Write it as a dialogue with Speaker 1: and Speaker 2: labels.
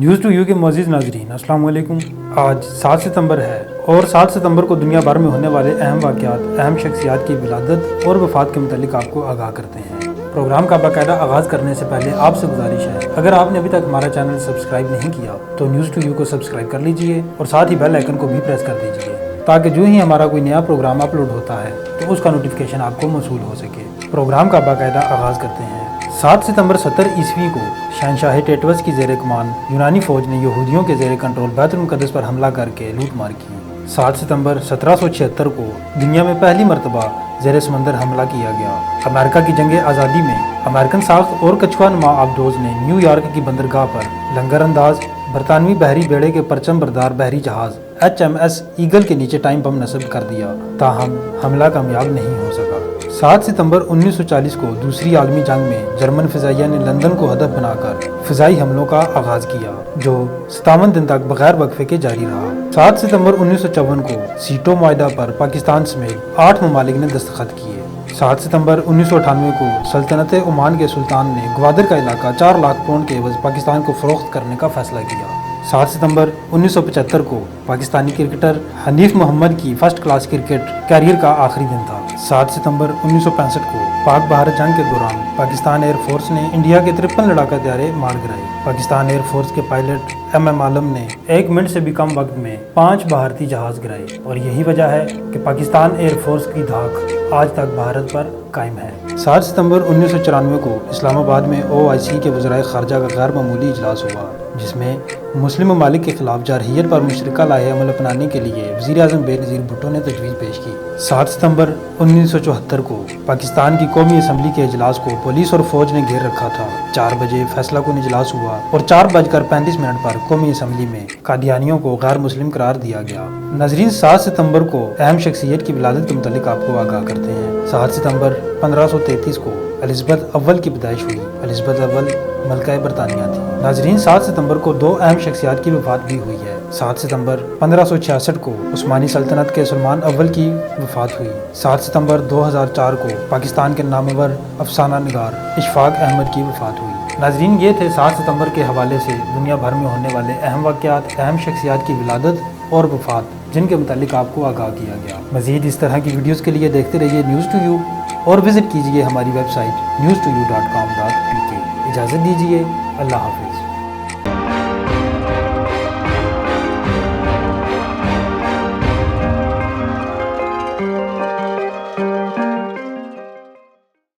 Speaker 1: News to you के मुअज़्ज़िज़ नाज़रीन, अस्सलाम वालेकुम। आज 7 सितंबर है और 7 सितंबर को दुनिया भर में होने वाले अहम वाक़यात, अहम शख्सियात की विलादत और वफ़ात के मुतालिक आपको आगाह करते हैं। प्रोग्राम का बाकायदा आगाज़ करने से पहले आपसे गुजारिश है, अगर आपने अभी तक हमारा चैनल सब्सक्राइब नहीं किया तो न्यूज़ टू यू को सब्सक्राइब कर लीजिए और साथ ही बेल आइकन को भी प्रेस कर दीजिए, ताकि जो ही हमारा कोई नया प्रोग्राम अपलोड होता है तो उसका नोटिफिकेशन आपको मौसूल हो सके। प्रोग्राम का बाकायदा आगाज़ करते हैं। 7 सितंबर 70 ईस्वी को शहंशाह टेटवस की ज़ेर कमान यूनानी फ़ौज ने यहूदियों के ज़ेर कंट्रोल बैतुल मुक़द्दस पर हमला करके लूट मार की। 7 सितंबर 1776 को दुनिया में पहली मरतबा ज़ेर समंदर हमला किया गया। अमेरिका की जंग आज़ादी में अमेरिकन साख्त और कछुआ नुमा आबदोज़ ने न्यूयॉर्क की बंदरगाह पर लंगर अंदाज बरतानवी बहरी बेड़े के परचम बरदार बहरी जहाज़ HMS ईगल के नीचे टाइम बम नस्ब कर दिया, ताहम हमला कामयाब नहीं हो सका। 7 सितंबर 1940 को दूसरी आलमी जंग में जर्मन फ़िज़ाइया ने लंदन को हदफ बनाकर फ़िज़ाई हमलों का आगाज़ किया, जो 57 दिन तक बगैर वक्फे के जारी रहा। 7 सितंबर 1954 को सीटो मुआहदा पर पाकिस्तान समेत 8 ममालिक ने दस्तखत किए। 7 सितंबर 1998 को सल्तनत ओमान के सुल्तान ने ग्वादर का इलाका 4 लाख पाउंड के एवज़ पाकिस्तान को फ़रोख्त करने का फैसला किया। 7 सितंबर 1975 को पाकिस्तानी क्रिकेटर हनीफ मोहम्मद की फर्स्ट क्लास क्रिकेट कैरियर का आखिरी दिन था। 7 सितंबर 1965 को पाक भारत जंग के दौरान पाकिस्तान एयरफोर्स ने इंडिया के 53 लड़ाका तैयारे मार गिराए। पाकिस्तान एयरफोर्स के पायलट MM आलम ने 1 मिनट से भी कम वक्त में 5 भारतीय जहाज गिराए, और यही वजह है कि पाकिस्तान एयरफोर्स की धाक आज तक भारत पर कायम है। 7 सितंबर 1994 को इस्लामाबाद में OIC के वज़राए ख़ारजा का गैर मामूली इजलास हुआ, जिसमें मुस्लिम ममालिक के खिलाफ जारहियत पर मुशतरका लाहे अमल अपनाने के लिए वज़ीर आज़म बेनज़ीर भुट्टो ने तजवीज़ पेश की। 7 सितंबर 1974 को पाकिस्तान की कौमी असम्बली के इजलास को पुलिस और फौज ने घेर रखा था। 4 बजे फैसला कुन इजलास हुआ और 4:35 पर कौमी असम्बली में कादियानियों को गैर मुस्लिम करार दिया गया। नाज़रीन, 7 सितंबर को अहम शख्सियत की विलादत के मुतालिक आपको आगाह करते हैं। 7 सितंबर 1533 को एलिज़ाबेथ अव्वल की पैदाइश हुई। एलिज़ाबेथ अव्वल मलका बरतानिया थी। नाज़रीन, 7 सितंबर को 2 अहम शख्सियात की वफ़ात भी हुई है। 7 सितंबर 1566 को उस्मानी सल्तनत के सुलेमान अव्वल की वफ़ात हुई। 7 सितंबर 2004 को पाकिस्तान के नामवर अफसाना निगार इशफाक अहमद की वफ़ात हुई। नाज़रीन, ये थे 7 सितंबर के हवाले से दुनिया भर में होने वाले अहम वाक़यात, अहम शख्सियात की विलादत और वफ़ात, जिनके मुतालिक आपको आगाह किया गया। मज़ीद इस तरह की वीडियोज़ के लिए देखते रहिए न्यूज़ टू यू और विज़िट कीजिए हमारी वेबसाइट newstoyou.com.pk। इजाज़त दीजिए, अल्लाह हाफ़िज़।